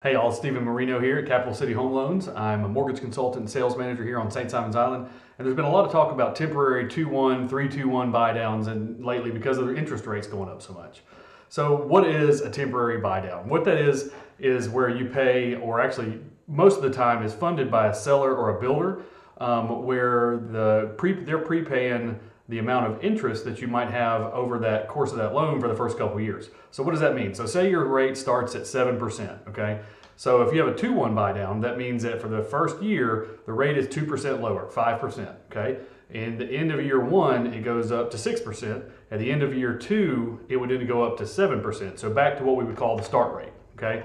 Hey all, Stephen Marino here at Capital City Home Loans. I'm a mortgage consultant and sales manager here on St. Simons Island, and there's been a lot of talk about temporary 2-1, 3-2-1 buy downs and lately because of the interest rates going up so much. So what is a temporary buy down? What that is where you pay, or actually most of the time is funded by a seller or a builder, where they're prepaying the amount of interest that you might have over that course of that loan for the first couple of years. So what does that mean? So say your rate starts at 7%, okay? So if you have a 2-1 buy down, that means that for the first year, the rate is 2% lower, 5%, okay? And the end of year one, it goes up to 6%. At the end of year two, it would then go up to 7%. So back to what we would call the start rate, okay?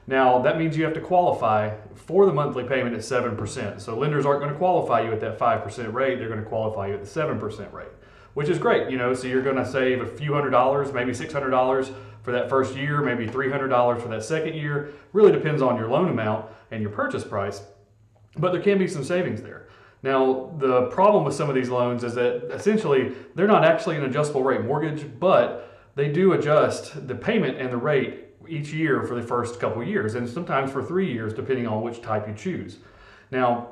Now, that means you have to qualify for the monthly payment at 7%. So lenders aren't going to qualify you at that 5% rate. They're going to qualify you at the 7% rate, which is great. So you're going to save a few $100s, maybe $600 for that first year, maybe $300 for that second year. Really depends on your loan amount and your purchase price, but there can be some savings there. Now, the problem with some of these loans is that essentially they're not actually an adjustable rate mortgage, but they do adjust the payment and the rate each year for the first couple years, and sometimes for 3 years, depending on which type you choose. Now,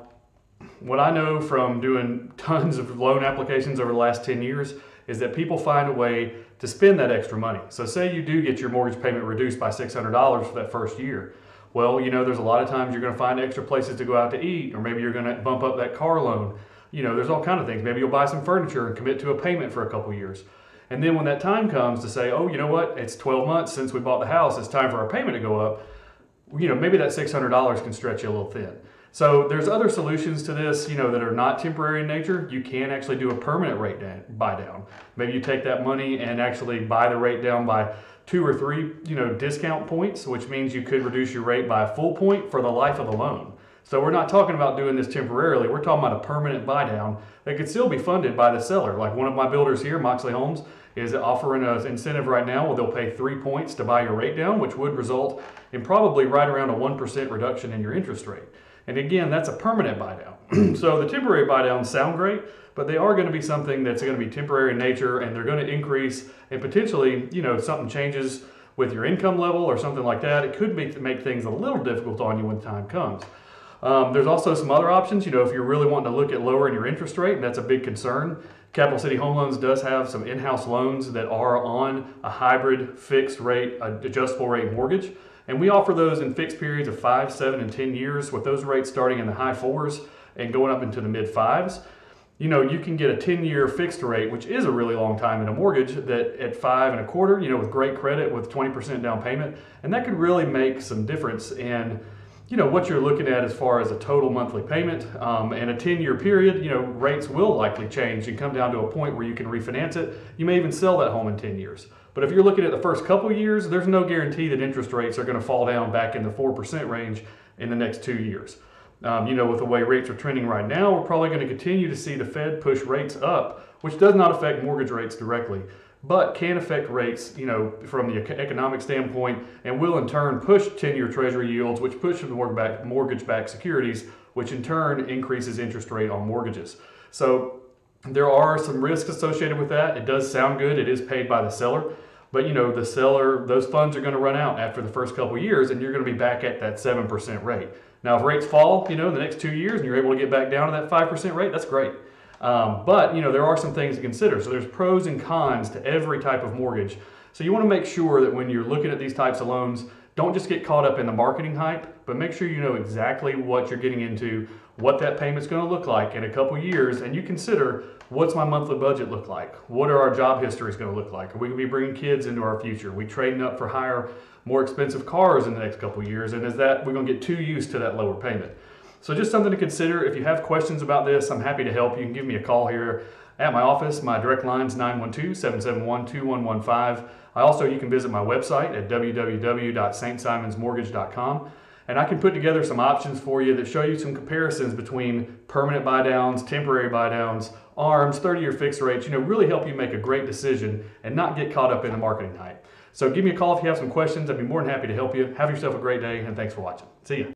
what I know from doing tons of loan applications over the last 10 years is that people find a way to spend that extra money. So say you do get your mortgage payment reduced by $600 for that first year. Well, there's a lot of times you're going to find extra places to go out to eat, or maybe you're going to bump up that car loan. There's all kinds of things. Maybe you'll buy some furniture and commit to a payment for a couple years. And then when that time comes to say, oh, you know what, it's 12 months since we bought the house, it's time for our payment to go up, maybe that $600 can stretch you a little thin. So there's other solutions to this, that are not temporary in nature. You can actually do a permanent rate buy down. Maybe you take that money and actually buy the rate down by 2 or 3, discount points, which means you could reduce your rate by a full point for the life of the loan. So we're not talking about doing this temporarily. We're talking about a permanent buy down that could still be funded by the seller. Like one of my builders here, Moxley Homes, is offering an incentive right now where they'll pay 3 points to buy your rate down, which would result in probably right around a 1% reduction in your interest rate. And again, that's a permanent buy down. So the temporary buy downs sound great, but they are going to be something that's going to be temporary in nature, and they're going to increase, and potentially, something changes with your income level or something like that. It could make things a little difficult on you when the time comes. There's also some other options. If you're really wanting to look at lowering your interest rate, and that's a big concern, Capital City Home Loans does have some in-house loans that are on a hybrid fixed rate, adjustable rate mortgage. And we offer those in fixed periods of 5, 7, and 10 years, with those rates starting in the high 4s and going up into the mid 5s. You can get a 10-year fixed rate, which is a really long time in a mortgage, that at 5 1/4, with great credit with 20% down payment. And that could really make some difference in what you're looking at as far as a total monthly payment. And a 10-year period, rates will likely change and come down to a point where you can refinance it. You may even sell that home in 10 years. But if you're looking at the first couple of years, there's no guarantee that interest rates are going to fall down back in the 4% range in the next 2 years. With the way rates are trending right now, we're probably going to continue to see the Fed push rates up, which does not affect mortgage rates directly, but can affect rates, from the economic standpoint, and will in turn push 10-year treasury yields, which push mortgage-backed securities, which in turn increases interest rate on mortgages. So there are some risks associated with that. It does sound good. It is paid by the seller, but the seller, those funds are going to run out after the first couple of years, and you're going to be back at that 7% rate. Now, if rates fall, the next 2 years, and you're able to get back down to that 5% rate, that's great. But there are some things to consider. So there's pros and cons to every type of mortgage. So you want to make sure that when you're looking at these types of loans, don't just get caught up in the marketing hype, but make sure you know exactly what you're getting into, what that payment's going to look like in a couple years, and you consider, what's my monthly budget look like? What are our job histories going to look like? Are we going to be bringing kids into our future? Are we trading up for higher, more expensive cars in the next couple years? And is that we're going to get too used to that lower payment? So just something to consider. If you have questions about this, I'm happy to help. You can give me a call here at my office. My direct line is 912-771-2115. You can visit my website at www.stsimonsmortgage.com. And I can put together some options for you that show you some comparisons between permanent buy downs, temporary buy downs, ARMs, 30-year fixed rates, really help you make a great decision and not get caught up in the marketing hype. So give me a call if you have some questions. I'd be more than happy to help you. Have yourself a great day, and thanks for watching. See ya.